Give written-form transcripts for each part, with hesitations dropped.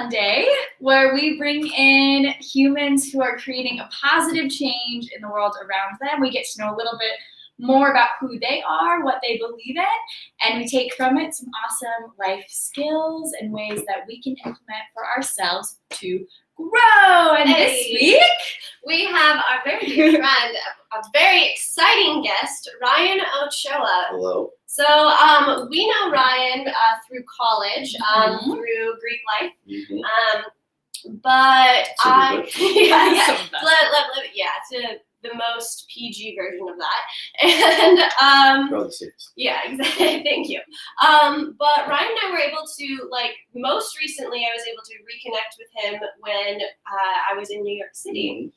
Sunday, where we bring in humans who are creating a positive change in the world around them. We get to know a little bit more about who they are, what they believe in, and we take from it some awesome life skills and ways that we can implement for ourselves to grow. And this week, we have our very dear friend, a very exciting guest, Ryan Ochoa. Hello. So we know Ryan through college, through Greek life. But the most PG version of that. And Probably six. Yeah, exactly. Thank you. But Ryan and I were able to, most recently, I was able to reconnect with him when I was in New York City.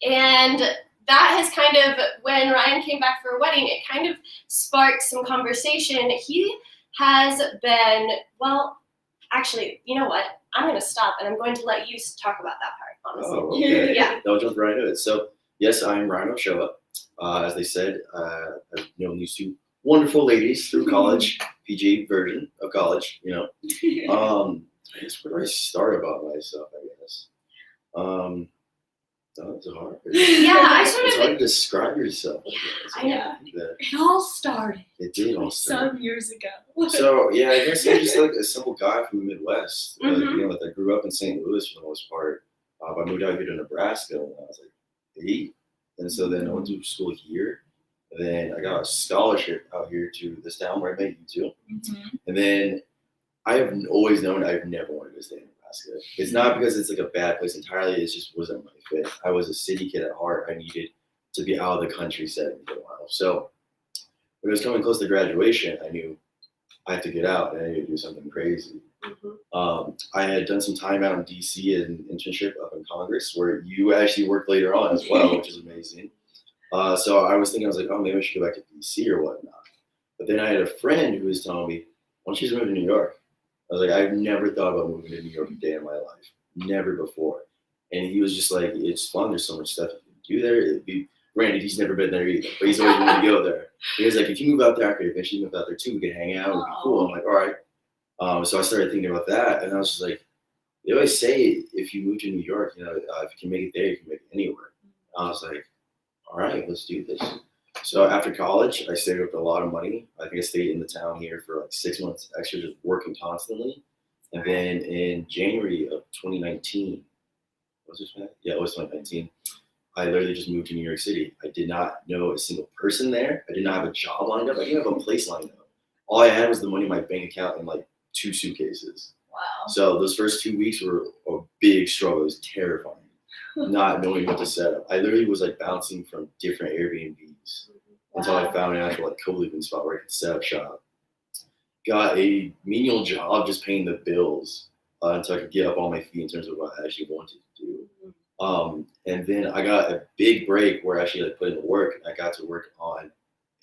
And that has kind of, when Ryan came back for a wedding, it kind of sparked some conversation. He has been, actually, you know what? I'm going to stop and I'm going to let you talk about that part, honestly. Oh, okay. Yeah. I'll jump right into it. So, yes, I'm Ryan Ochoa. As they said, I've known these two wonderful ladies through college, PG version of college, I guess where do I start about myself, I guess? That's hard. Yeah, It's hard to describe yourself. I know. it all started. It did all start. Some years ago. So, yeah, I guess I'm just like a simple guy from the Midwest. I grew up in St. Louis for the most part. I moved out here to Nebraska when I was like 8. And so then I went to school here. And then I got a scholarship out here to this town where I met you too. And then I have always known I've never wanted to stay in Nebraska. It's not because it's like a bad place entirely. It just wasn't my fit. I was a city kid at heart. I needed to be out of the country setting for a while. So when it was coming close to graduation, I knew I had to get out and I needed to do something crazy. I had done some time out in DC as an internship up in Congress, where you actually worked later on as well, which is amazing. So I was thinking, oh, maybe I should go back to DC or whatnot. But then I had a friend who was telling me, why don't you just move to New York? I was like, I've never thought about moving to New York a day in my life. Never before. And he was just like, it's fun. There's so much stuff you can do there. It'd be, granted, he's never been there either, but he's always wanted to go there. He was like, if you move out there, I could eventually move out there too. We could hang out. It would be cool. I'm like, all right. So I started thinking about that. And I was just like, they always say if you move to New York, if you can make it there, you can make it anywhere. I was like, all right, let's do this. So after college, I saved up a lot of money. I think I stayed in the town here for like 6 months extra, just working constantly. And then in January of 2019, was it? Yeah, it was 2019. I literally just moved to New York City. I did not know a single person there. I did not have a job lined up. I didn't have a place lined up. All I had was the money in my bank account and like 2 suitcases. Wow. So those first 2 weeks were a big struggle. It was terrifying, not knowing what to set up. I literally was like bouncing from different Airbnbs until I found an actual co-living spot where I could set up shop. Got a menial job just paying the bills until I could get up on my feet in terms of what I actually wanted to do. And then I got a big break where I actually put in the work. I got to work on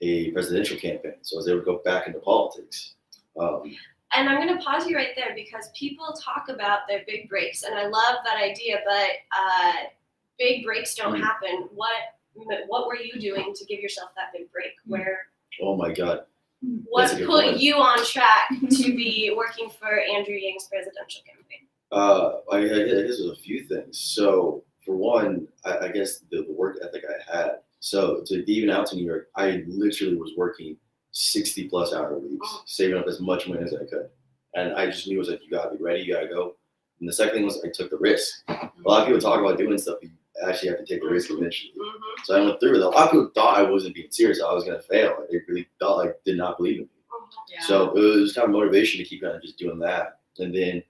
a presidential campaign, so I was able to go back into politics. And I'm going to pause you right there because people talk about their big breaks, and I love that idea, but big breaks don't happen. What were you doing to give yourself that big break? Oh my God. What put you on track to be working for Andrew Yang's presidential campaign? I guess there's a few things. So for one, I guess the work ethic I had. So to be even out to New York, I literally was working 60 plus hour weeks, saving up as much money as I could. And I just knew it was like, you gotta be ready, you gotta go. And the second thing was I took the risk. A lot of people talk about doing stuff, but you actually have to take the risk eventually. So I went through with it. A lot of people thought I wasn't being serious, I was gonna fail. They really thought, did not believe in me. Yeah. So it was kind of motivation to keep kind of just doing that. And then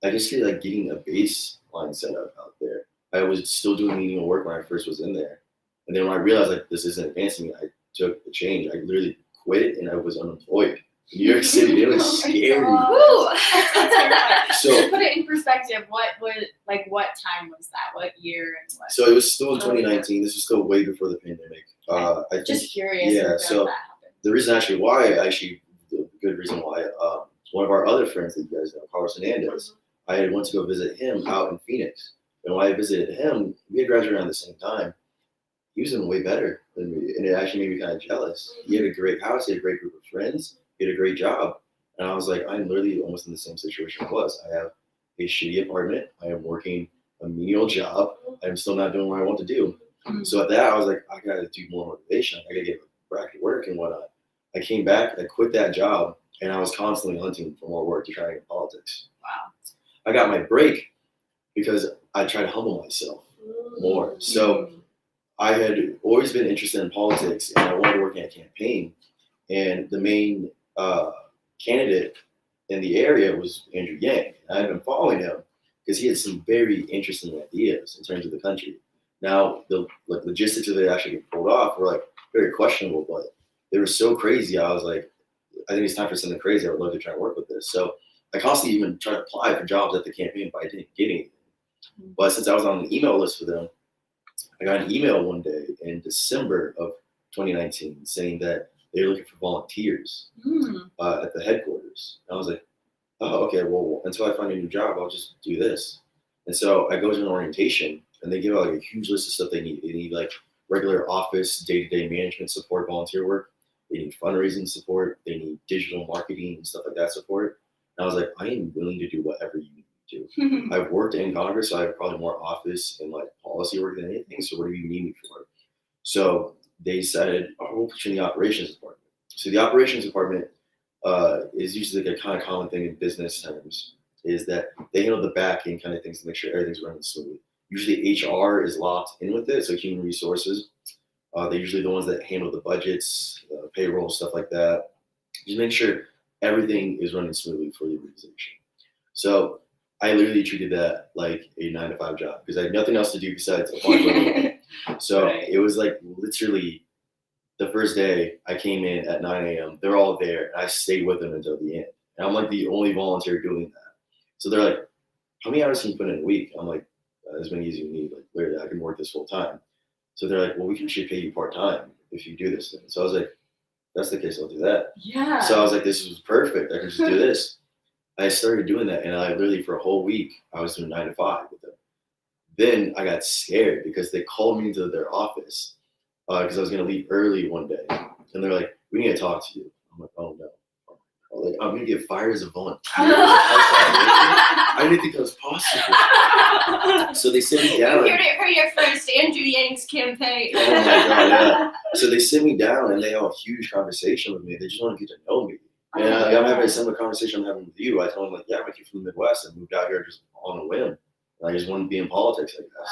I just feel like getting a baseline set up out there. I was still doing menial work when I first was in there. And then when I realized this isn't advancing me, I took the change. I literally quit and I was unemployed in New York City. It was scary. So to put it in perspective, what time was that? What year and what? So it was still in 2019. This was still way before the pandemic. Just curious. Yeah. So the reason the good reason why, one of our other friends that you guys know, Carlos Hernandez, I had went to go visit him out in Phoenix. And when I visited him, we had graduated around the same time. He was doing way better than me, and it actually made me kind of jealous. He had a great house, he had a great group of friends, he had a great job. And I was like, I'm literally almost in the same situation I was. I have a shitty apartment. I am working a menial job. I'm still not doing what I want to do. So at that, I was like, I got to do more motivation. I got to get back to work and whatnot. I came back, I quit that job, and I was constantly hunting for more work to try to get in politics. Wow. I got my break because I tried to humble myself more. So I had always been interested in politics, and I wanted to work in a campaign. And the main candidate in the area was Andrew Yang. I had been following him because he had some very interesting ideas in terms of the country. Now, the logistics of it actually getting pulled off were like very questionable, but they were so crazy. I was like, I think it's time for something crazy. I would love to try and work with this. So I constantly even tried to apply for jobs at the campaign, but I didn't get anything. But since I was on the email list for them, I got an email one day in December of 2019 saying that they're looking for volunteers at the headquarters. And I was like, oh, okay, well, until I find a new job, I'll just do this. And so I go to an orientation, and they give out like a huge list of stuff they need. They need like regular office, day-to-day management support, volunteer work. They need fundraising support. They need digital marketing and stuff like that support. And I was like, I am willing to do whatever you need to. I've worked in Congress, so I have probably more office and like policy work than anything. So what do you need me for? So they decided, oh, we'll put you in the operations department. So the operations department is usually like a kind of common thing in business terms, is that they handle the back end kind of things to make sure everything's running smoothly. Usually HR is locked in with it, so human resources. They're usually the ones that handle the budgets, payroll, stuff like that. Just make sure everything is running smoothly for the organization. So I literally treated that like a 9-to-5 job because I had nothing else to do besides apply. So it was like literally the first day I came in at 9 a.m. They're all there, and I stayed with them until the end. And I'm like the only volunteer doing that. So they're like, how many hours can you put in a week? I'm like, as many as you need. Like, literally, I can work this full time. So they're like, well, we can actually pay you part time if you do this thing. So I was like, that's the case, I'll do that. Yeah. So I was like, this is perfect. I can just do this. I started doing that, and I literally for a whole week I was doing 9 to 5 with them. Then I got scared because they called me into their office because I was gonna leave early one day, and they're like, "We need to talk to you." I'm like, "Oh no." Like, I'm gonna get fired as a volunteer. I didn't think that was possible. So they sent me down. You heard it for your first Andrew Yang's campaign. Oh my god, yeah. So they sit me down and they have a huge conversation with me. They just want to get to know me. And I'm having a similar conversation I'm having with you. I tell them like, yeah, I'm from the Midwest. I moved out here just on a whim. And I just wanted to be in politics, I guess.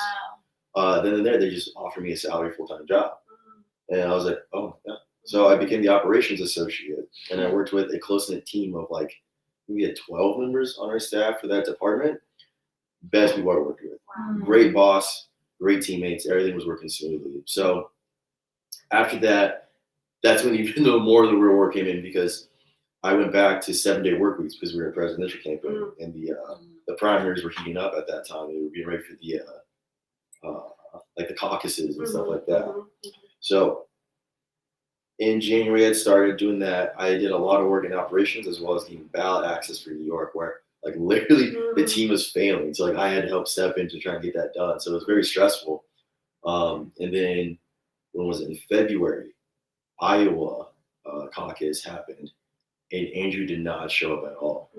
Wow. Then and there, they just offered me a salary full-time job. And I was like, oh, yeah. So I became the operations associate, and I worked with a close-knit team of like, we had 12 members on our staff for that department. Best people I worked with. Wow. Great boss, great teammates. Everything was working smoothly. So after that, that's when even though more of the real work came in, because I went back to 7-day work weeks because we were in presidential campaign, and the primaries were heating up at that time. They were getting ready for the like the caucuses and stuff like that. So in January, I started doing that. I did a lot of work in operations as well as getting ballot access for New York, where like literally the team was failing. So like I had to help step in to try and get that done. So it was very stressful. And then when was it? In February, Iowa caucus happened, and Andrew did not show up at all.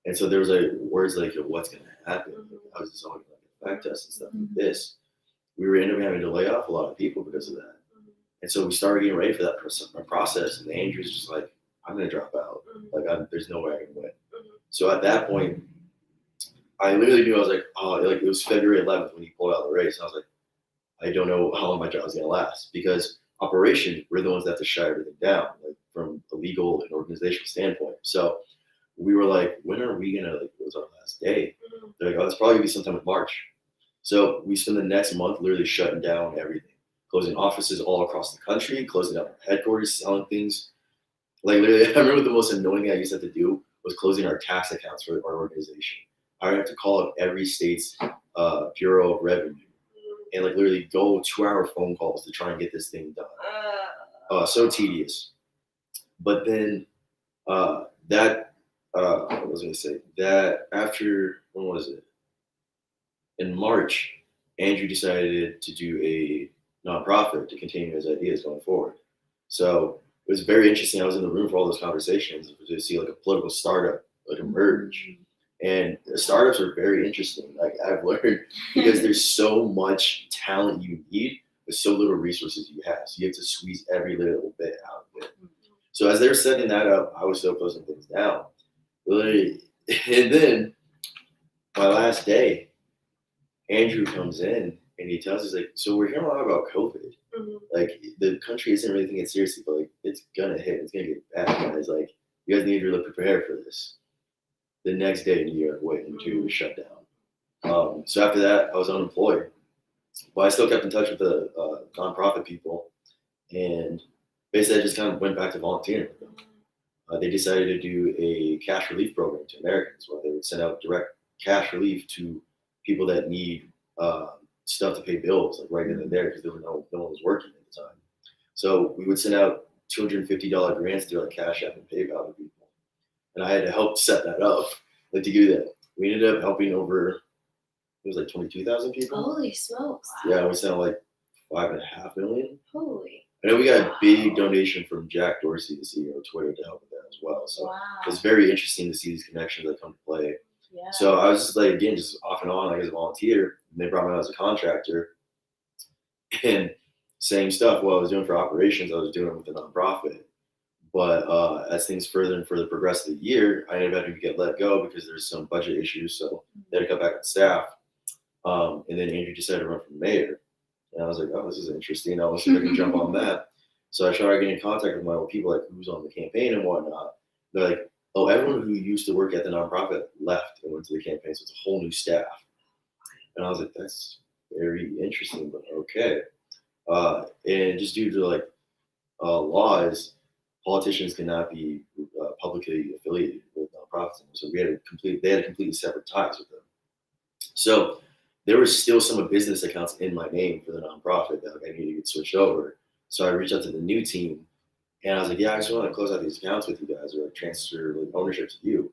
And so there was like words like, what's going to happen? How is this all going to affect us and stuff like this? We were ended up having to lay off a lot of people because of that. And so we started getting ready for that process, and Andrew's just like, I'm going to drop out. Like, there's no way I can win. So at that point, I literally knew, I was like, oh, like it was February 11th when he pulled out of the race. And I was like, I don't know how long my job is going to last, because operations, we're the ones that have to shut everything down, like from a legal and organizational standpoint. So we were like, when are we going to, like, it was our last day. They're like, oh, it's probably going to be sometime in March. So we spent the next month literally shutting down everything. Closing offices all across the country, closing down our headquarters, selling things. Like literally, I remember the most annoying thing I used to have to do was closing our tax accounts for our organization. I would have to call up every state's Bureau of Revenue and like literally go 2-hour phone calls to try and get this thing done. So tedious. But then what was I going to say? That after, when was it? In March, Andrew decided to do a nonprofit to continue his ideas going forward. So it was very interesting. I was in the room for all those conversations to see like a political startup like emerge. And the startups are very interesting. Like I've learned because there's so much talent you need, but so little resources you have. So you have to squeeze every little bit out of it. So as they're setting that up, I was still closing things down. Really, and then my last day, Andrew comes in and he tells us like, so we're hearing a lot about COVID. Like the country isn't really taking it seriously, but like it's gonna hit. It's gonna get bad, guys. Like you guys need to really prepare for this. The next day, New York went into shutdown. So after that, I was unemployed, but I still kept in touch with the nonprofit people, and basically I just kind of went back to volunteering with them. They decided to do a cash relief program to Americans, where they would send out direct cash relief to people that need stuff to pay bills, like right then and there, because there were no one was working at the time. So we would send out $250 grants through like Cash App and PayPal to people. And I had to help set that up, like to do that. We ended up helping over, it was like 22,000 people. Holy smokes! Yeah, we sent out like 5.5 million. Holy. And then we got a big donation from Jack Dorsey, the CEO of Twitter, to help with that as well. So it's very interesting to see these connections that come to play. Yeah. So I was just like, again, just off and on, like as a volunteer. And they brought me on as a contractor. And same stuff. What I was doing for operations, I was doing with the nonprofit. But as things further and further progressed through the year, I ended up having to get let go because there's some budget issues. So they had to cut back on staff. And then Andrew decided to run for mayor. And I was like, oh, this is interesting. I want to see if I can jump on that. So I started getting in contact with my old people, like who's on the campaign and whatnot. They're like, oh, everyone who used to work at the nonprofit left and went to the campaign. So it's a whole new staff. And I was like, that's very interesting, but okay. And just due to like laws, politicians cannot be publicly affiliated with nonprofits. So they had completely separate ties with them. So there was still some business accounts in my name for the nonprofit that like, I needed to get switched over. So I reached out to the new team and I was like, yeah, I just want to close out these accounts with you guys or transfer like, ownership to you.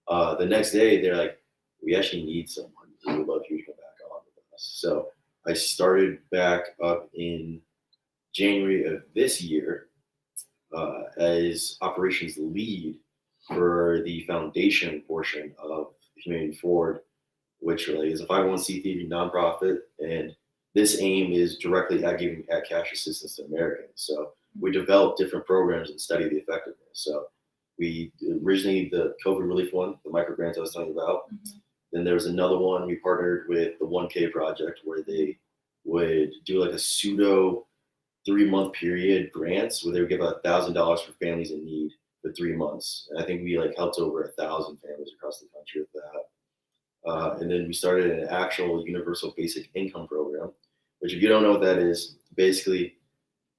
The next day, they're like, we actually need someone. We would love you to come back on with us. So I started back up in January of this year as operations lead for the foundation portion of Humanity Forward, which really is a 501c3 nonprofit. And this aim is directly at giving cash assistance to Americans. So we develop different programs and study the effectiveness. So we originally the COVID relief one, the micro grants I was telling you about. Then there was another one we partnered with the 1K project where they would do like a pseudo 3-month period grants where they would give $1,000 for families in need for 3 months. And I think we like helped over 1,000 families across the country with that. And then we started an actual universal basic income program, which if you don't know what that is, basically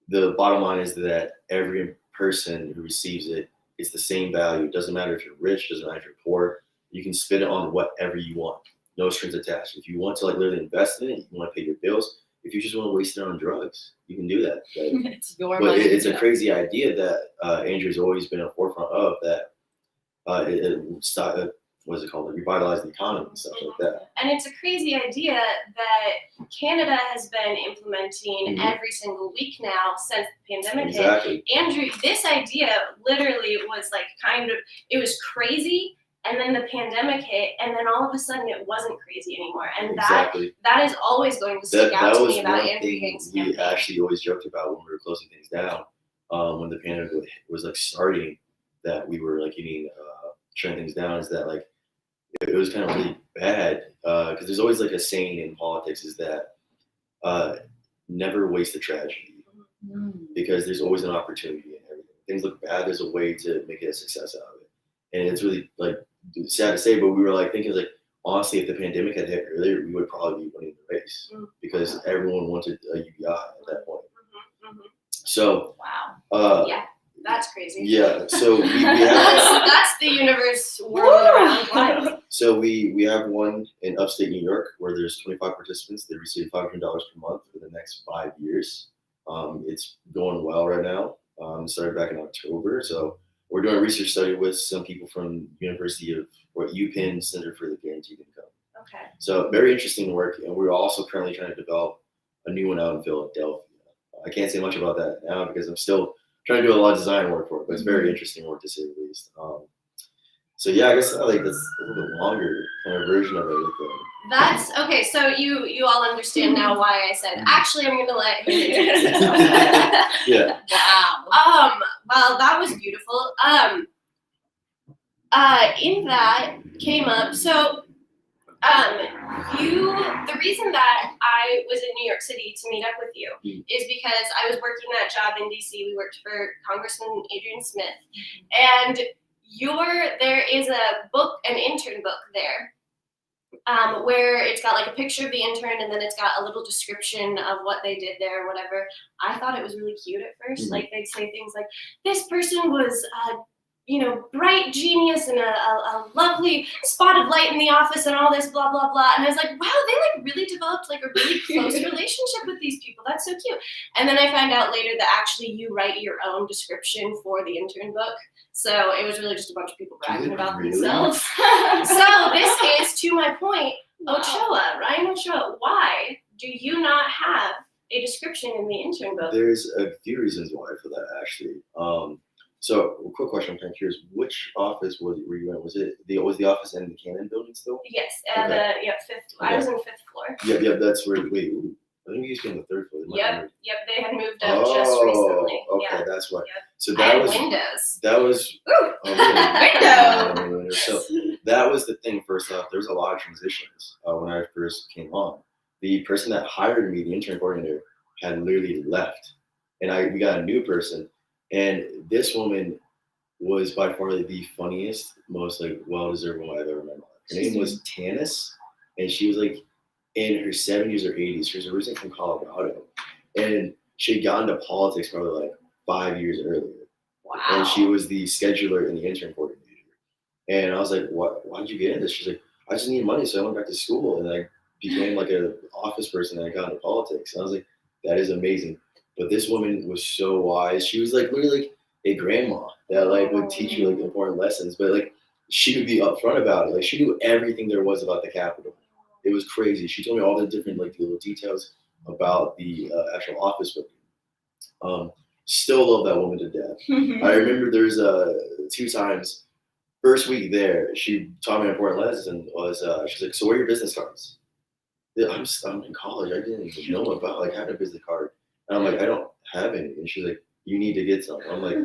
the bottom line is that every person who receives it, it's the same value. It doesn't matter if you're rich, doesn't matter if you're poor. You can spend it on whatever you want. No strings attached. If you want to like literally invest in it, you want to pay your bills. If you just want to waste it on drugs, you can do that. Right? It's your but money. It's a crazy idea that Andrew's always been at the forefront of that. What is it called? Revitalize the economy and stuff like that. And it's a crazy idea that Canada has been implementing every single week now since the pandemic hit. Andrew, this idea literally was like it was crazy. And then the pandemic hit, and then all of a sudden it wasn't crazy anymore. And that is always going to stick out to me about Andrew Yang's campaign. We actually always joked about when we were closing things down, when the pandemic was like starting, that we were like shutting things down. Is that like it was kind of really bad because there's always like a saying in politics is that never waste a tragedy because there's always an opportunity in everything. Things look bad, there's a way to make it a success out of it, and it's really like sad to say, but we were like thinking like honestly, if the pandemic had hit earlier, we would probably be winning the race because everyone wanted a UBI at that point. So wow, yeah. That's crazy. Yeah, so we have that's the universe whirling around. So we have one in upstate New York where there's 25 participants. They receive $500 per month for the next 5 years. It's going well right now. Started back in October. So we're doing a research study with some people from University of UPenn Center for the Guaranteed Income. Okay. So very interesting work, and we're also currently trying to develop a new one out in Philadelphia. I can't say much about that now because I'm still trying to do a lot of design work for it, but it's very interesting work to say the least. So yeah, I guess like that's a little bit longer kind of version of everything. That's okay. So you all understand now why I said actually I'm gonna let him introduce himself. Yeah. Wow. Well, that was beautiful. In that came up. So the reason that I was in New York City to meet up with you is because I was working that job in DC. We worked for Congressman Adrian Smith, and there is a book, an intern book there, where it's got like a picture of the intern and then it's got a little description of what they did there or whatever. I thought it was really cute at first. Like they'd say things like, this person was bright genius and a lovely spot of light in the office and all this blah blah blah. And I was like, wow, they like really developed like a really close relationship with these people. That's so cute. And then I find out later that actually you write your own description for the intern book. So it was really just a bunch of people bragging about themselves. So this is, to my point, Ochoa, Ryan Ochoa. Why do you not have a description in the intern book? There's a few reasons why for that, actually. So, a quick question. I'm kind of curious. Which office were you in? Was the office in the Cannon building still? Yes, Okay. fifth. Okay. I was in 5th floor. Yeah. That's where. Wait, I think you used to be on the 3rd floor. Yep. They had moved up just recently. Okay, Yeah. that's why. Yep. So I had was windows. That was. Ooh. Oh, really? Windows. So that was the thing. First off, there was a lot of transitions when I first came on. The person that hired me, the intern coordinator, had literally left, and we got a new person. And this woman was by far the funniest, most like well-deserved one I've ever met. Her name was Tanis, and she was like in her 70s or 80s. She was originally from Colorado, and she had gotten into politics probably like 5 years earlier. Wow. And she was the scheduler and the intern coordinator. And I was like, why'd you get into this? She's like, I just need money, so I went back to school, and I became like an office person, and I got into politics. And I was like, that is amazing. But this woman was so wise. She was like literally like a grandma that like would teach you like important lessons, but like she would be upfront about it. Like she knew everything there was about the Capitol. It was crazy. She told me all the different like little details about the actual office building. Still love that woman to death. I remember there's 2 times. First week there, she taught me an important lesson. She's like, so where are your business cards? Yeah, I'm in college. I didn't even know about like having a business card. And I'm like, I don't have any. And she's like, you need to get some. I'm like,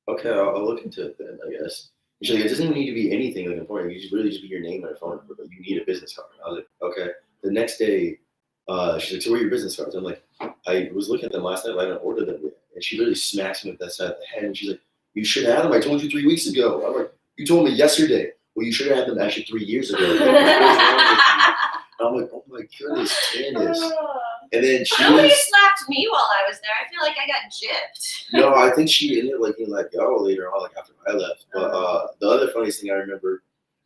okay, I'll look into it then, I guess. And she's like, it doesn't even need to be anything like important. You just really just be your name and a phone number, but you need a business card. And I was like, okay. The next day, she's like, so where are your business cards? I'm like, I was looking at them last night, but I didn't order them yet. And she literally smacks me with that side of the head. And she's like, you should have them. I told you 3 weeks ago. I'm like, you told me yesterday. Well, you should have had them actually 3 years ago. I'm like, oh my goodness, Candace. And then Nobody slapped me while I was there. I feel like I got gypped. No, I think she ended up like being let go later on, like after I left. But the other funniest thing I remember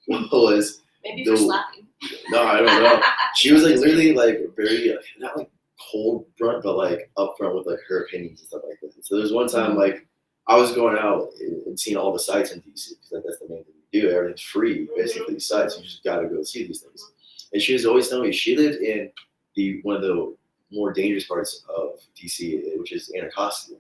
was maybe for slapping. No, I don't know. She was like literally like very not like cold front, but like upfront with like her opinions and stuff like that. So there's one time like I was going out and seeing all the sites in DC because like that's the main thing you do. Everything's free, basically. These sites, you just gotta go see these things. And she was always telling me she lived in one of the more dangerous parts of DC, which is Anacostia.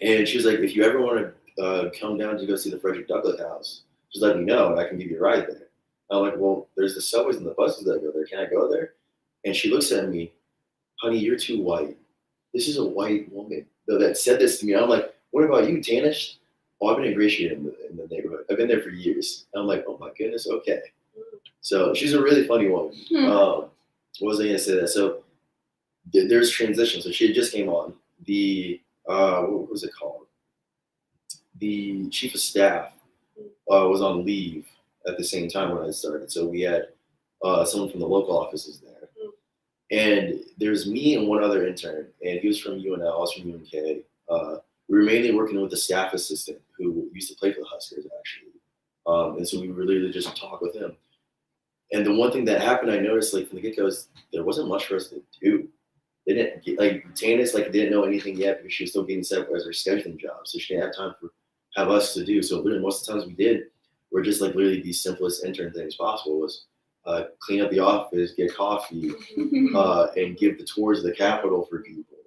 And she was like, if you ever want to come down to go see the Frederick Douglass House, just let me know and I can give you a ride there. I'm like, well, there's the subways and the buses that go there. Can I go there? And she looks at me, honey, you're too white. This is a white woman that said this to me. I'm like, what about you, Tanish? Oh, I've been ingratiated in the neighborhood. I've been there for years. And I'm like, oh my goodness, okay. So she's a really funny woman. What was I going to say that? So there's transition. So she just came on. What was it called? The chief of staff was on leave at the same time when I started. So we had someone from the local offices there. And there's me and one other intern, and he was from UNL, I was from UNK. We were mainly working with a staff assistant who used to play for the Huskers, actually. And so we would literally just talk with him. And the one thing that happened, I noticed, like from the get-go, is there wasn't much for us to do. They didn't like Tanis, like didn't know anything yet because she was still getting set up as her scheduling job, so she didn't have time to have us to do. So literally, most of the times we did, were just like literally the simplest intern things possible was clean up the office, get coffee, and give the tours of the Capitol for people.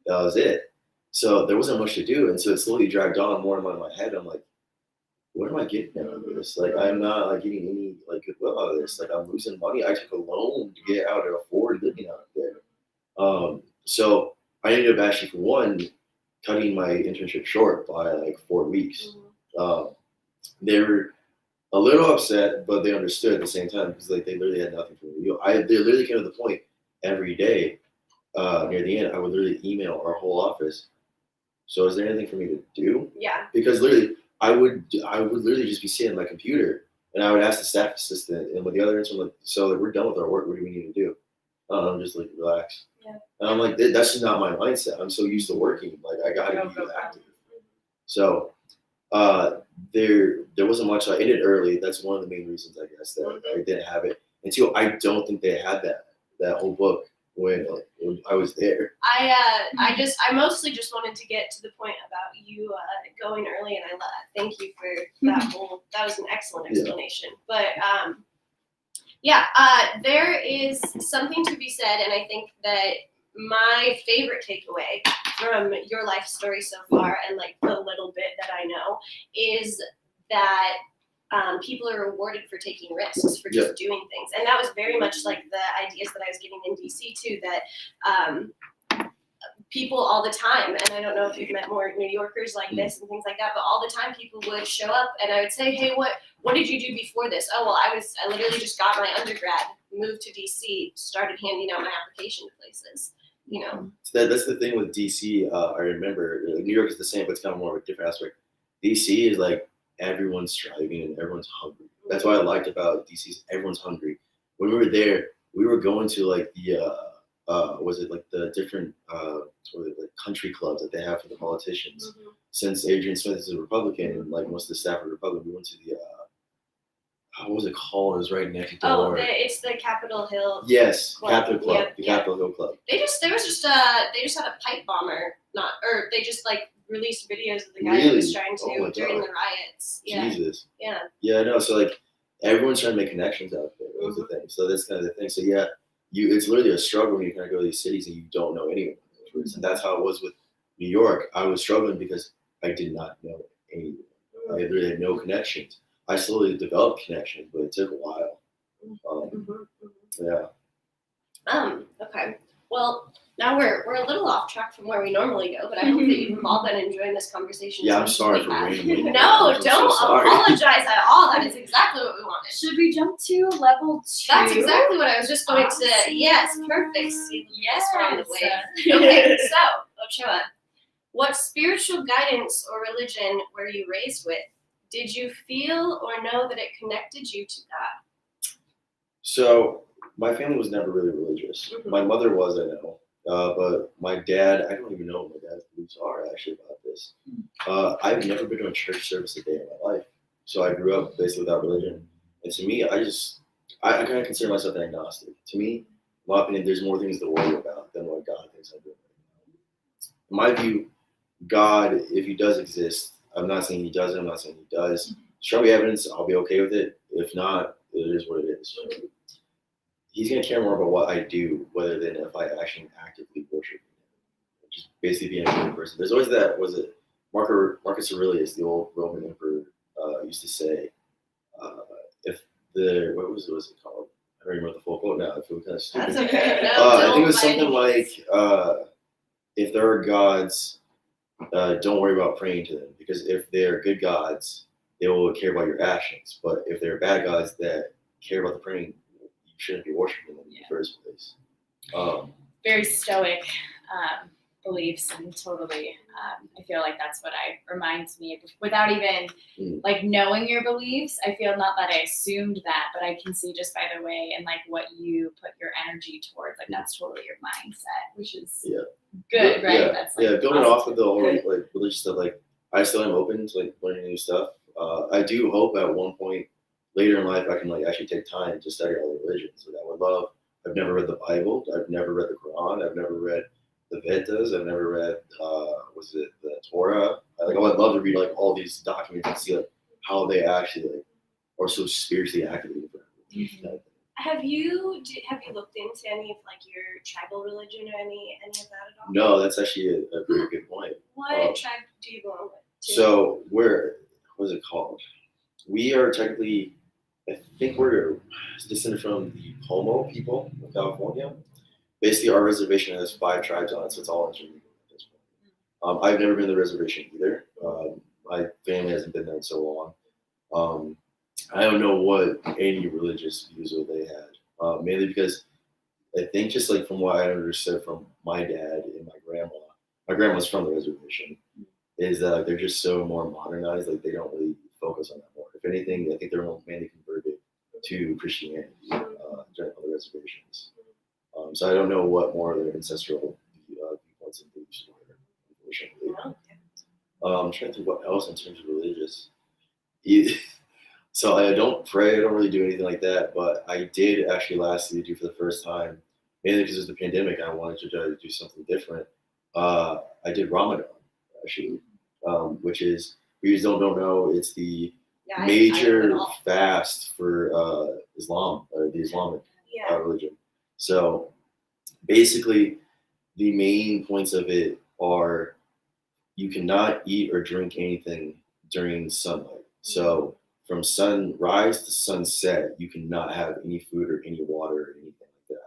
That was it. So there wasn't much to do, and so it slowly dragged on more and more in my head. I'm like, what am I getting out of this? Like, I'm not like getting any like goodwill out of this. Like, I'm losing money. I took a loan to get out and afford living out there. So I ended up actually, for one, cutting my internship short by like 4 weeks. They were a little upset, but they understood at the same time because like they literally had nothing for me. They literally came to the point every day near the end. I would literally email our whole office. So is there anything for me to do? Yeah. Because literally, I would literally just be sitting at my computer, and I would ask the staff assistant and with the other intern, like, so like, we're done with our work. What do we need to do? I'm just like, relax. Yeah. And I'm like, that's just not my mindset. I'm so used to working. Like, I gotta be active. So there wasn't much. I ended early. That's one of the main reasons, I guess, that I didn't have it. And two, I don't think they had that whole book when I was there. I mostly just wanted to get to the point about you going early, and I thank you for that that was an excellent explanation. But there is something to be said, and I think that my favorite takeaway from your life story so far, and like the little bit that I know, is that people are rewarded for taking risks, for just doing things. And that was very much like the ideas that I was getting in DC too, that people all the time, and I don't know if you've met more New Yorkers like this and things like that, but all the time people would show up and I would say, hey, what did you do before this? Oh, well, I literally just got my undergrad, moved to DC, started handing out my application to places. You know, that's the thing with DC. I remember New York is the same, but it's kind of more of a different aspect. DC is like everyone's striving and everyone's hungry. That's what I liked about DC. Is everyone's hungry. When we were there, we were going to like the was it like the different like country clubs that they have for the politicians. Since Adrian Smith is a Republican and like most of the staff are Republican, we went to the what was it called? It was right next door. It's the Capitol Hill. Yes, Club. Capitol Club, the Capitol Hill Club. They just had a pipe bomber, they just like released videos of the guy who was trying to during the riots. Yeah. Jesus. Yeah. Yeah, I know. So like everyone's trying to make connections out there. Was the thing. So that's kind of the thing. So yeah, it's literally a struggle when you kind of go to these cities and you don't know anyone. And that's how it was with New York. I was struggling because I did not know anyone. I literally had no connections. I slowly developed connections, but it took a while. Yeah. Okay. Well, now we're a little off track from where we normally go, but I hope that you've all been enjoying this conversation. Yeah, I'm sorry for randomly. No, don't apologize at all. That is exactly what we wanted. Should we jump to level 2? That's exactly what I was just going to. Yes, perfect. Yes, we're on the way. Okay, so Ochoa, what spiritual guidance or religion were you raised with? Did you feel or know that it connected you to God? So my family was never really religious. My mother was, I know. But my dad, I don't even know what my dad's beliefs are actually about this. I've never been to a church service a day in my life. So I grew up basically without religion. And to me, I kind of consider myself an agnostic. To me, in my opinion, there's more things to worry about than what God thinks I'm doing right now. In my view, God, if he does exist, I'm not saying he doesn't, I'm not saying he does. Show me evidence, I'll be okay with it. If not, it is what it is. He's going to care more about what I do, rather than if I actually actively worship him. Just basically being a good person. There's always that, Marcus Aurelius, the old Roman emperor, used to say, what was it called? I don't remember the full quote now. I feel kind of stupid. That's okay. I think it was something like, if there are gods, don't worry about praying to them, because if they're good gods, they will care about your actions. But if they're bad gods that care about the praying, you shouldn't be worshiping them in the first place. Very stoic beliefs, and totally, I feel like that's what reminds me of, without even like knowing your beliefs. I feel not that I assumed that, but I can see just by the way and like what you put your energy towards, like that's totally your mindset, which is good, right? Yeah, that's like building off of the whole like religious stuff, like I still am open to like learning new stuff. I do hope at one point later in life I can like actually take time to study all the religions. Like I would love. I've never read the Bible. I've never read the Quran. I've never read the Vedas. I've never read the Torah. I would love to read like all these documents and see like how they actually like are so spiritually activated. Have you looked into any of like your tribal religion or any of that at all? No, that's actually a very good point. What tribe do you belong to? So what is it called? We are technically, I think we're descended from the Pomo people of California. Basically, our reservation has 5 tribes on it, so it's all intermediate at this point. I've never been to the reservation either. My family hasn't been there in so long. I don't know what any religious views they had, mainly because I think just like from what I understood from my dad and my grandma's from the reservation, is that like, they're just so more modernized, like they don't really focus on that more. If anything, I think they're mainly converted to Christianity during other reservations. So I don't know what more of their ancestral viewpoints and beliefs were, unfortunately. I'm trying to think what else in terms of religious. So I don't pray, I don't really do anything like that, but I did actually last year do for the first time, mainly because it was the pandemic, I wanted to try to do something different. I did Ramadan, actually, which is, for you who don't know, it's the major fast for Islam, or the Islamic religion. So basically, the main points of it are you cannot eat or drink anything during sunlight. So from sunrise to sunset, you cannot have any food or any water or anything like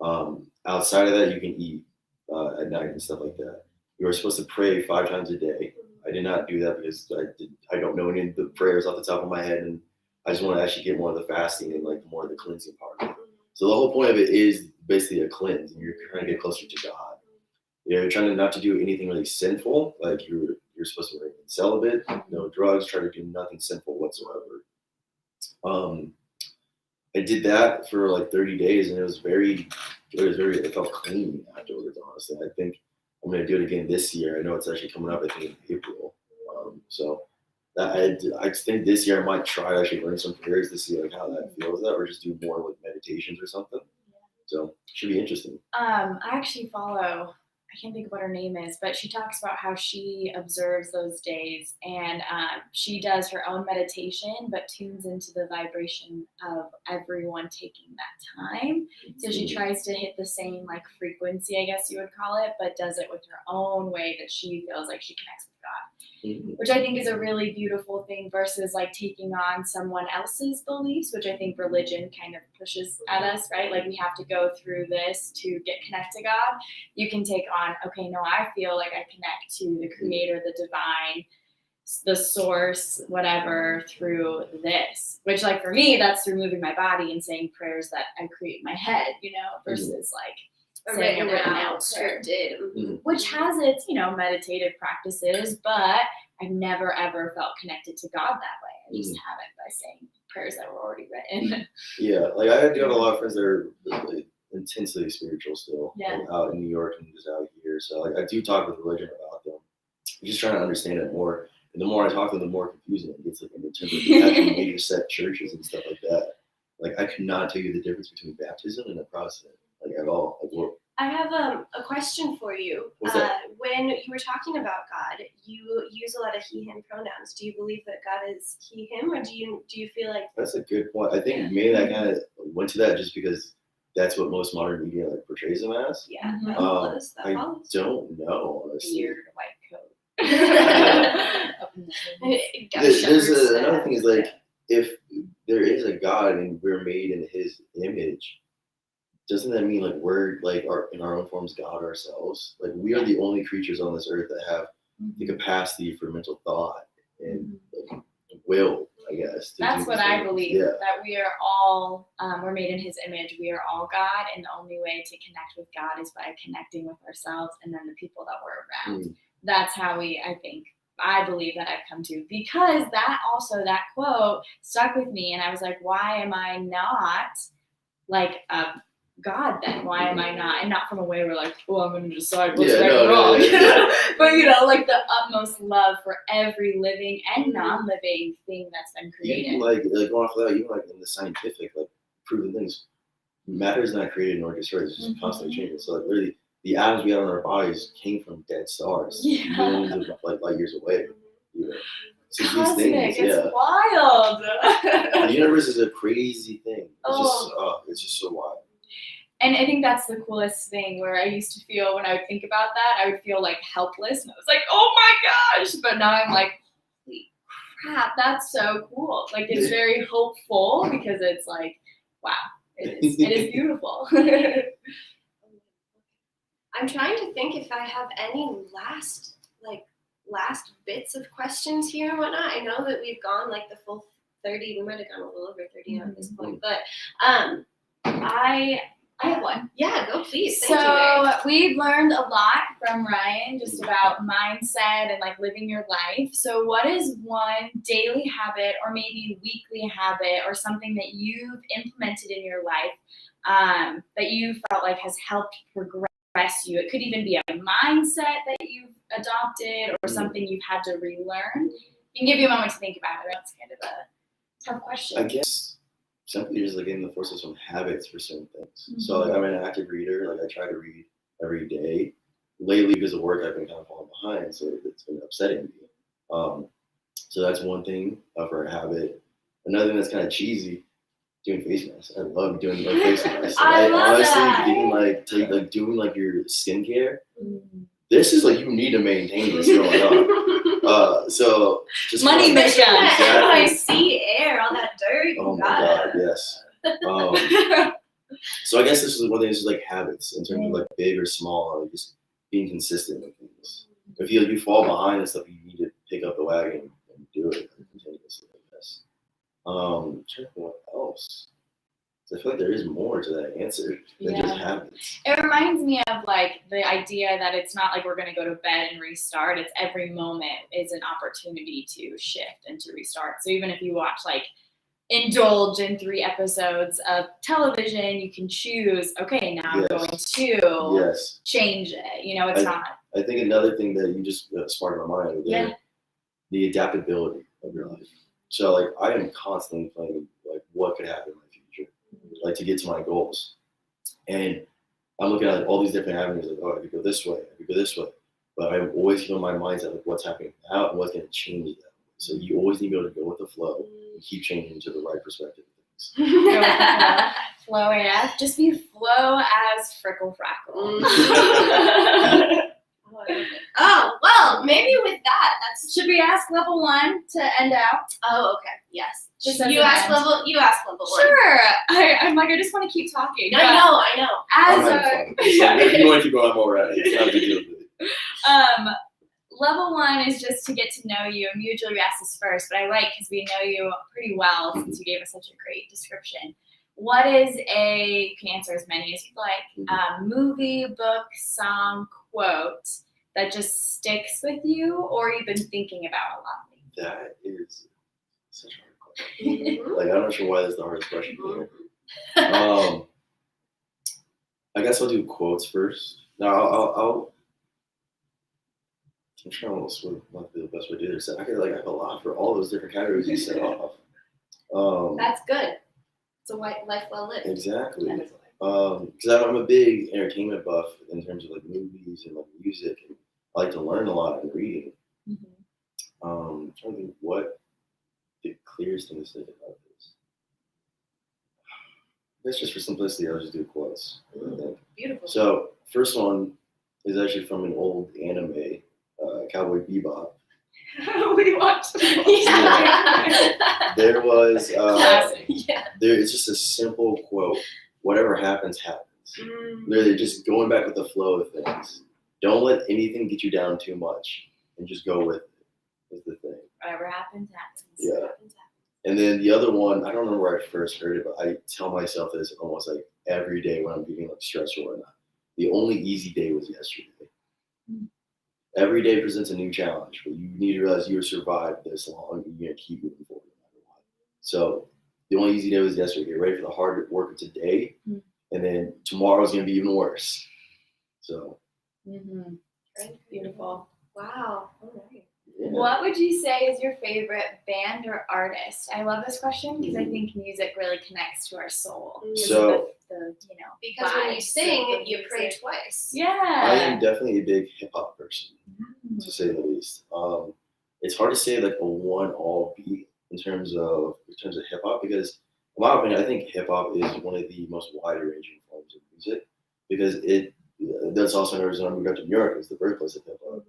that. Outside of that, you can eat at night and stuff like that. You are supposed to pray 5 times a day. I did not do that because I don't know any of the prayers off the top of my head, and I just want to actually get more of the fasting and like more of the cleansing part of it. So the whole point of it is basically a cleanse, and you're trying to get closer to God. You're trying not to do anything really sinful, like you're supposed to remain celibate, no drugs, try to do nothing sinful whatsoever. I did that for like 30 days, and it felt clean afterwards, honestly. I think I'm going to do it again this year. I know it's actually coming up, I think, in April. So I think this year I might try to actually learn some prayers to see like how that feels, or just do more like meditations or something. So it should be interesting. I actually follow, I can't think of what her name is, but she talks about how she observes those days, and she does her own meditation, but tunes into the vibration of everyone taking that time. So she tries to hit the same like frequency, I guess you would call it, but does it with her own way that she feels like she connects with God, which I think is a really beautiful thing versus like taking on someone else's beliefs, which I think religion kind of pushes at us, right? Like we have to go through this to get connected to God. You can take on, okay, no, I feel like I connect to the creator, the divine, the source, whatever, through this, which like for me, that's through moving my body and saying prayers that I create in my head, versus like written out, scripted, which has its, meditative practices, but I've never ever felt connected to God that way. I just haven't by saying prayers that were already written. Yeah, like I got a lot of friends that are really intensely spiritual still, like, out in New York and just out here. So like I do talk with religion about them. I'm just trying to understand it more. And the more I talk to them, the more confusing it gets, like in terms of the actual major set churches and stuff like that. Like I could not tell you the difference between baptism and a Protestant, like at all. Like, I have a question for you. When you were talking about God, you use a lot of he/him pronouns. Do you believe that God is he/him, or do you feel like? That's a good point. I think maybe I kind of went to that just because that's what most modern media like portrays him as. Yeah, I don't know, honestly. Weird white coat. There's another thing is like if there is a God and we're made in His image, doesn't that mean like we're like in our own forms God ourselves? Like we are the only creatures on this earth that have the capacity for mental thought and like, will, I guess. That's what I believe. Yeah. That we are all we're made in His image. We are all God, and the only way to connect with God is by connecting with ourselves and then the people that we're around. That's how I believe that I've come to, because that quote stuck with me, and I was like, why am I not like God then? Why am I not? And not from a way where like, I'm going to decide what's right and wrong. But like the utmost love for every living and non-living thing that's been created. Even like going off of that, even like in the scientific, like proven things, matter is not created nor destroyed. It's just constantly changing. So like literally, the atoms we have in our bodies came from dead stars, millions of like light years away. So Cosmic, these things, it's wild. The universe is a crazy thing. It's just so wild. And I think that's the coolest thing, where I used to feel when I would think about that, I would feel like helpless. And I was like, oh my gosh. But now I'm like, holy crap, that's so cool. Like, it's very hopeful, because it's like, wow, it is beautiful. I'm trying to think if I have any last bits of questions here and whatnot. I know that we've gone like the full 30. We might have gone a little over 30 at this point, but I have one. Yeah, go please. Thank So you. we've learned a lot from Ryan just about mindset and like living your life. So what is one daily habit or maybe weekly habit or something that you've implemented in your life that you felt like has helped progress you? It could even be a mindset that you've adopted or something you've had to relearn. I can give you a moment to think about it. That's kind of a tough question. I guess simply just like getting the force of some habits for certain things. So like I'm an active reader. Like I try to read every day. Lately, because of work, I've been kind of falling behind, so it's been upsetting me. So that's one thing for a habit. Another thing that's kind of cheesy, doing face masks. I love doing like face masks. I love honestly, that. even doing like your skincare. This is like you need to maintain this going on. So just Money like, mission. I see air, all that dirt. Oh my god, yes. So I guess this is one thing. This is like habits in terms of like big or small, like just being consistent with things. If you fall behind and stuff, you need to pick up the wagon and do it continuously. I guess. Trying to think what else. I feel like there is more to that answer than just habits. It reminds me of like the idea that it's not like we're going to go to bed and restart. It's every moment is an opportunity to shift and to restart. So even if you watch like indulge in 3 episodes of television, you can choose, okay, now I'm going to change it. You know, it's not. I think another thing that you just sparked my mind with the adaptability of your life. So like I am constantly planning like what could happen in my future, like to get to my goals. And I'm looking at like, all these different avenues, like, oh, I could go this way, I could go this way. But I'm always keeping my mindset like what's happening now and what's going to change that. So you always need to be able to go with the flow and keep changing to the right perspective of things. Flow AF. Just be flow as Frickle Frackle. Oh, well, maybe with that, Should we ask level 1 to end out? Oh, okay. Yes. You ask level 1. Sure. I'm like, I just want to keep talking. I know. If you want to keep going, I'm all right. It's not a big deal. Level 1 is just to get to know you, and usually we ask this first, but I like because we know you pretty well since you gave us such a great description. What is you can answer as many as you'd like, movie, book, song, quote that just sticks with you or you've been thinking about a lot lately? That is such a hard question. Like, I'm not sure why that's the hardest question here. I guess I'll do quotes first. No, I'm trying what the best way to do this. I have a lot for all those different categories you set off. That's good. It's a life well lived. Exactly. Because I'm a big entertainment buff in terms of like movies and like music, and I like to learn a lot in reading. I'm trying to think what the clearest thing to say about this. That's just for simplicity. I'll just do quotes. I think. Beautiful. So first one is actually from an old anime, Cowboy Bebop. We watched. There was Classic. It's just a simple quote. Whatever happens, happens. Literally just going back with the flow of things. Don't let anything get you down too much and just go with it is the thing. Whatever happens, happens. Yeah. And then the other one, I don't remember where I first heard it, but I tell myself this almost like every day when I'm getting like stressful or not. The only easy day was yesterday. Every day presents a new challenge, but you need to realize you have survived this long and you're going to keep moving forward no matter what. So the only easy day was yesterday. Get ready for the hard work of today, and then tomorrow's going to be even worse. So. Beautiful. Wow. All right. Yeah. What would you say is your favorite band or artist? I love this question because I think music really connects to our soul. So, because when you sing, you pray twice. Yeah. I am definitely a big hip hop person, to say the least. It's hard to say like a one-all beat in terms of hip hop because, in my opinion, I think hip hop is one of the most wide-ranging forms of music because that's also another reason I moved out to New York. It's the birthplace of hip hop.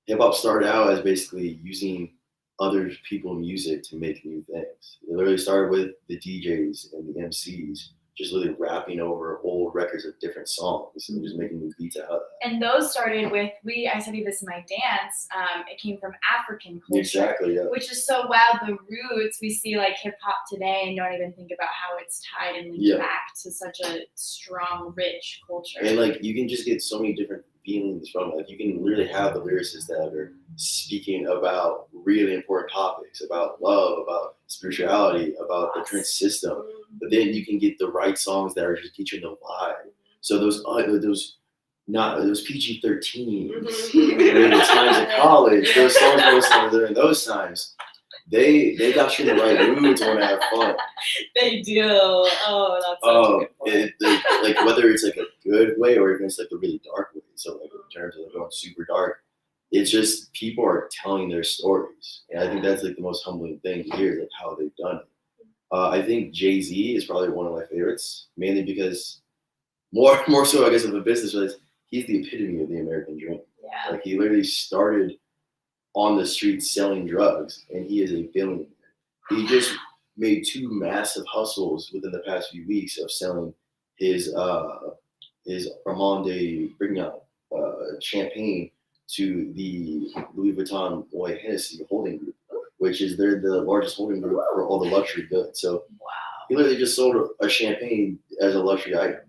Hip hop started out as basically using other people's music to make new things. It literally started with the DJs and the MCs just literally rapping over old records of different songs and just making new beats out of that. And those started with, I studied this in my dance, it came from African culture. Exactly, yeah. Which is so wild, the roots, we see like hip hop today and don't even think about how it's tied and linked back to such a strong, rich culture. And like, you can just get so many different feelings from it. Like, you can literally have the lyricists that are speaking about really important topics, about love, about spirituality, about the current system. But then you can get the right songs that are just teaching the vibe. So those PG-13s during the times of college, those songs during those times, they got you in the right mood to want to have fun. They do. Oh, that's such a good point. Like whether it's like a good way or even it's like a really dark way. So like in terms of like going super dark, it's just people are telling their stories, and I think that's like the most humbling thing to hear, like how they've done it. I think Jay-Z is probably one of my favorites, mainly because more so I guess of a business, but he's the epitome of the American dream. Yeah. Like he literally started on the streets selling drugs, and he is a billionaire. He just made 2 massive hustles within the past few weeks of selling his Armand bringing out champagne to the Louis Vuitton Moet Hennessy holding group, which is they're the largest holding group for all the luxury goods. So he literally just sold a champagne as a luxury item.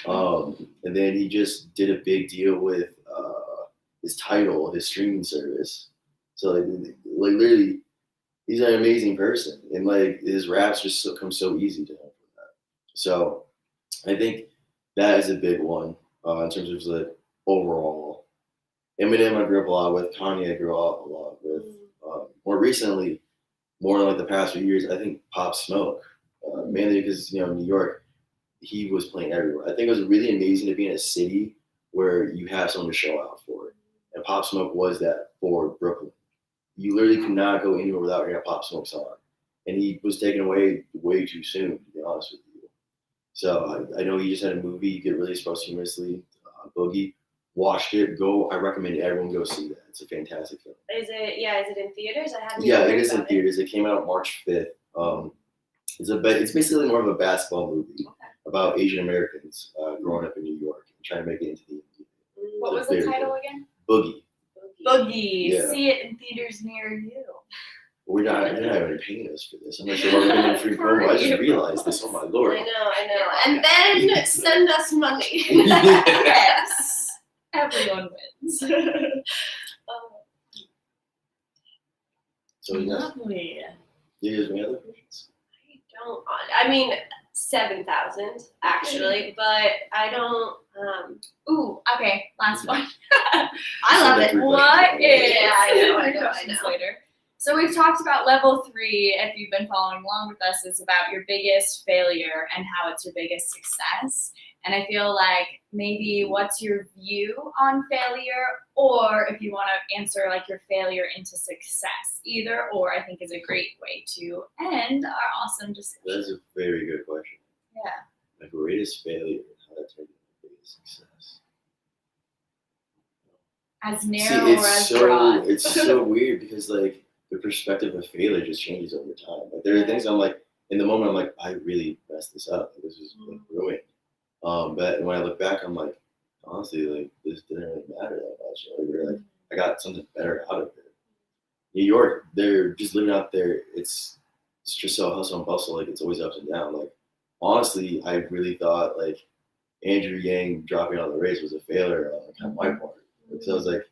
And then he just did a big deal with his Tidal, his streaming service. So like literally, he's an amazing person, and like his raps just come so easy to him for that. So I think that is a big one in terms of like overall. Eminem I grew up a lot with. Kanye I grew up a lot with. More recently, more like the past few years, I think Pop Smoke, mainly because New York, he was playing everywhere. I think it was really amazing to be in a city where you have someone to show out for, and Pop Smoke was that for Brooklyn. You literally could not go anywhere without hearing a Pop Smoke song, and he was taken away way too soon, to be honest with you. So I know he just had a movie get released posthumously, Boogie. Watched it. I recommend everyone go see that. It's a fantastic film. Is it in theaters? I haven't. Yeah, it is in theaters. It came out March 5th. It's basically more of a basketball movie about Asian Americans growing up in New York and trying to make it into the NBA. What was the title again? Boogie. Boogie. Yeah. See it in theaters near you. They're not even paying us for this. I'm not sure why we're getting free promo. I just realized this. Oh my lord. I know. And then send us money. Yes. Everyone wins. So lovely. Do you have any other questions? I mean, 7,000 actually, but I don't. Okay, last one. I love it. What is? Yeah, I know. Later. So we've talked about level 3, if you've been following along with us, is about your biggest failure and how it's your biggest success. And I feel like maybe what's your view on failure, or if you want to answer like your failure into success, either or I think is a great way to end our awesome discussion. That's a very good question. Yeah. My greatest failure, how to turn into the biggest success. As narrow or as broad. It's so weird because like the perspective of failure just changes over time. Like there are things I'm like, in the moment I'm like, I really messed this up. This was like ruined. But when I look back, I'm like, honestly, like this didn't really matter that much. Like I got something better out of it. New York, they're just living out there. It's just so hustle and bustle. Like it's always ups and downs. Like honestly, I really thought like Andrew Yang dropping out of the race was a failure on my part. Because I was like,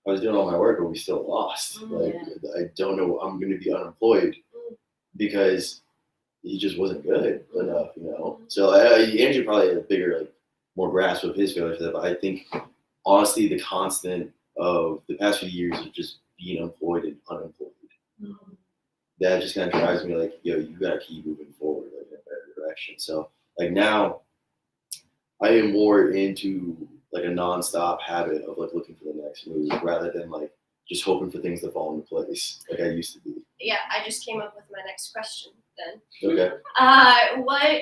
I was doing all my work, but we still lost. Like I don't know, I'm going to be unemployed because he just wasn't good enough, So Andrew probably had a bigger, like, more grasp of his failure for that. But I think, honestly, the constant of the past few years of just being employed and unemployed, that just kind of drives me like, yo, you got to keep moving forward like, in a better direction. So, like, now I am more into, like, a nonstop habit of, like, looking for the next move rather than, like, just hoping for things to fall into place like I used to be. Yeah, I just came up with my next question then. Okay.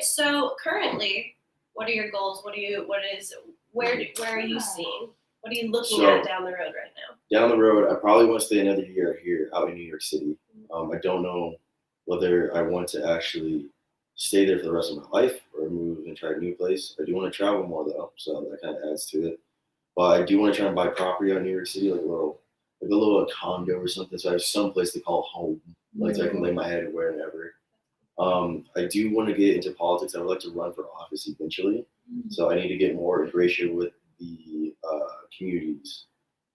So currently, What are your goals? Where are you seeing? What are you looking So, at down the road right now? Down the road, I probably want to stay another year here out in New York City. I don't know whether I want to actually stay there for the rest of my life or move and try a new place. I do want to travel more though, so that kind of adds to it. But I do want to try and buy property out in New York City, like a little condo or something, so I have some place to call home, like so I can lay my head wherever. I do want to get into politics. I would like to run for office eventually, so I need to get more integration with the communities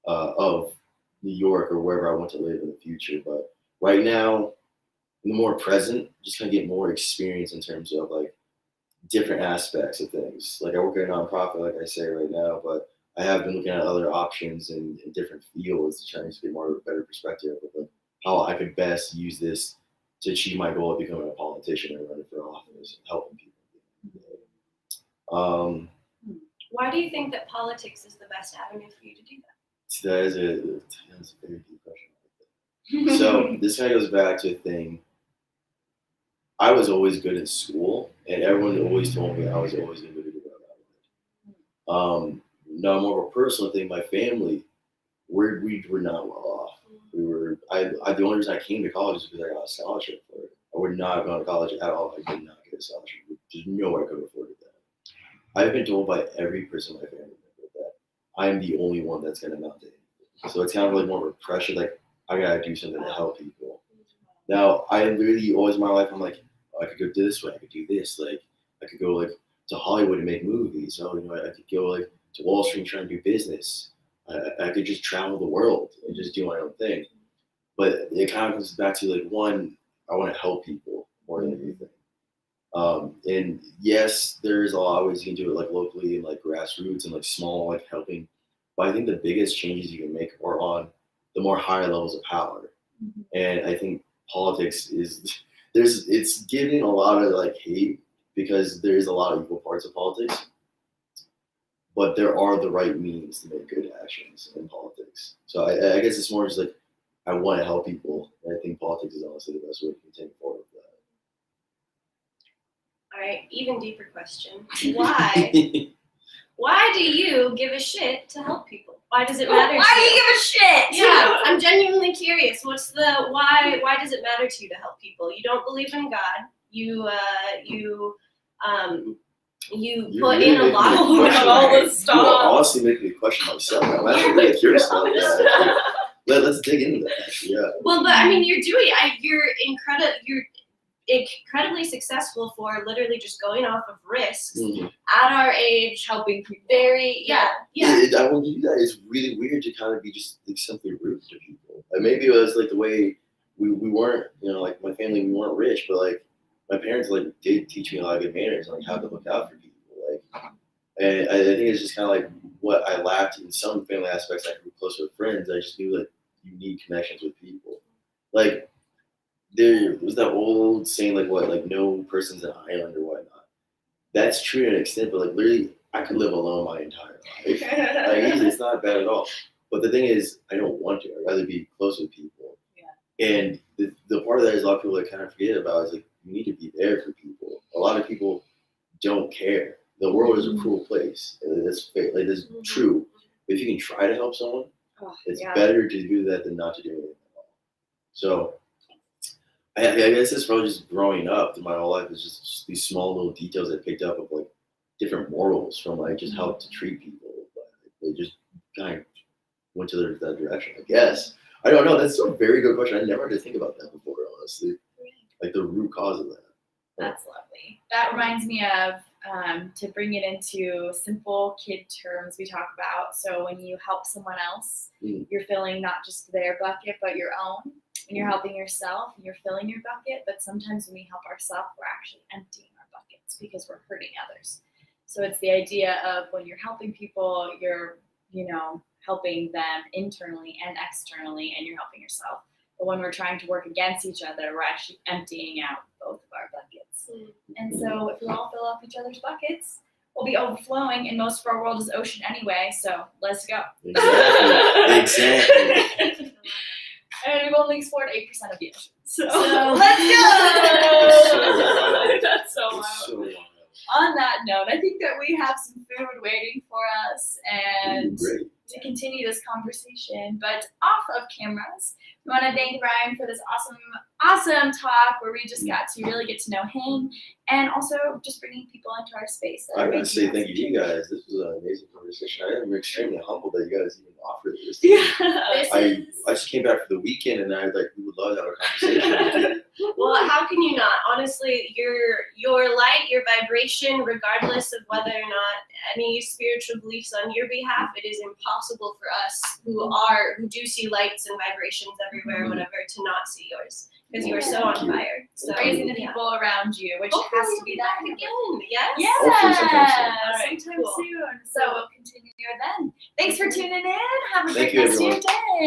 of New York or wherever I want to live in the future. But right now, in the more present, just kind of get more experience in terms of like different aspects of things. Like I work at a nonprofit, like I say right now, but I have been looking at other options in different fields, trying to get more of a better perspective of like how I could best use this to achieve my goal of becoming a politician and running for office, helping people. Why do you think that politics is the best avenue for you to do that? That's a very deep question. So this kind of goes back to a thing. I was always good at school, and everyone always told me I was always going to do what I wanted. Now, more of a personal thing, my family, we were not well off. The only reason I came to college is because I got a scholarship for it. I would not have gone to college at all if I did not get a scholarship. There's no way I could have afforded that. I've been told by every person in my family that I'm the only one that's going to amount to anything. So it's kind of like more of a pressure, like I got to do something to help people. Now, I literally always in my life, I'm like, oh, I could go this way, I could do this. Like, I could go like to Hollywood and make movies. Oh, I could go like to Wall Street and try and do business. I could just travel the world and just do my own thing. But it kind of comes back to like, one, I want to help people more than anything. And yes, there's a lot of ways you can do it like locally and like grassroots and like small, like helping. But I think the biggest changes you can make are on the more higher levels of power. And I think politics it's getting a lot of like hate because there's a lot of equal parts of politics. But there are the right means to make good actions in politics. So I guess it's more just like I want to help people. And I think politics is honestly the best way to continue forward with that. All right, even deeper question. Why? Why do you give a shit to help people? Why does it matter? Why do you give a shit? Yeah, I'm genuinely curious. What's the why? Why does it matter to you to help people? You don't believe in God. You put in a lot of work on all this stuff. You honestly make me question myself. I'm actually really curious about that. Let's dig into that. Actually, yeah. Well, but I mean, you're incredibly successful for literally just going off of risks at our age, helping people. I will give you that. It's really weird to kind of be just like simply rude to people. Like maybe it was like the way we weren't, like my family, we weren't rich, but like my parents like did teach me a lot of good manners, like how to look out for people. Like, and I think it's just kind of like what I lacked in some family aspects. I could be closer with friends. I just knew like you need connections with people. Like there was that old saying like no person's an island or whatnot. That's true to an extent, but like literally I could live alone my entire life. Like it's not bad at all. But the thing is, I don't want to. I'd rather be close with people. Yeah. And the part of that is a lot of people that kind of forget about is like you need to be there for people. A lot of people don't care. The world is a cruel place. That's true. But if you can try to help someone, it's better to do that than not to do anything at all. So I guess it's probably just growing up through my whole life. It's just these small little details I picked up of like different morals from like just how to treat people. But they just kind of went to that direction, I guess. I don't know. That's a very good question. I never had to think about that before, honestly. Like the root cause of that. That's lovely. That reminds me of, to bring it into simple kid terms we talk about. So when you help someone else, you're filling not just their bucket, but your own. When you're helping yourself, and you're filling your bucket. But sometimes when we help ourselves, we're actually emptying our buckets because we're hurting others. So it's the idea of when you're helping people, you're, helping them internally and externally, and you're helping yourself. But when we're trying to work against each other, we're actually emptying out both of our buckets. And so if we all fill up each other's buckets, we'll be overflowing, and most of our world is ocean anyway, so let's go. Exactly. And we've only explored 8% of the ocean. So let's go! That's so wild. On that note, I think that we have some food waiting for us and Great. to continue this conversation. But off of cameras, we want to thank Ryan for this awesome talk where we just got to really get to know him and also just bringing people into our space. I gotta say thank you to you guys. This was an amazing conversation. I am extremely humbled that you guys even offered this. Yeah. I just came back for the weekend and I we would love to have a conversation. Well, how can you not? Honestly, your light, your vibration, regardless of whether or not any spiritual beliefs on your behalf, it is impossible for us who do see lights and vibrations everywhere, or whatever, to not see yours. Because you are so on fire. So Raising the people around you, which has to be that again. Yes. Yeah. Hopefully sometime soon. All right, sometime cool. soon. So we'll continue then. Thanks for tuning in. Have a Thank great you, rest of your everyone. day.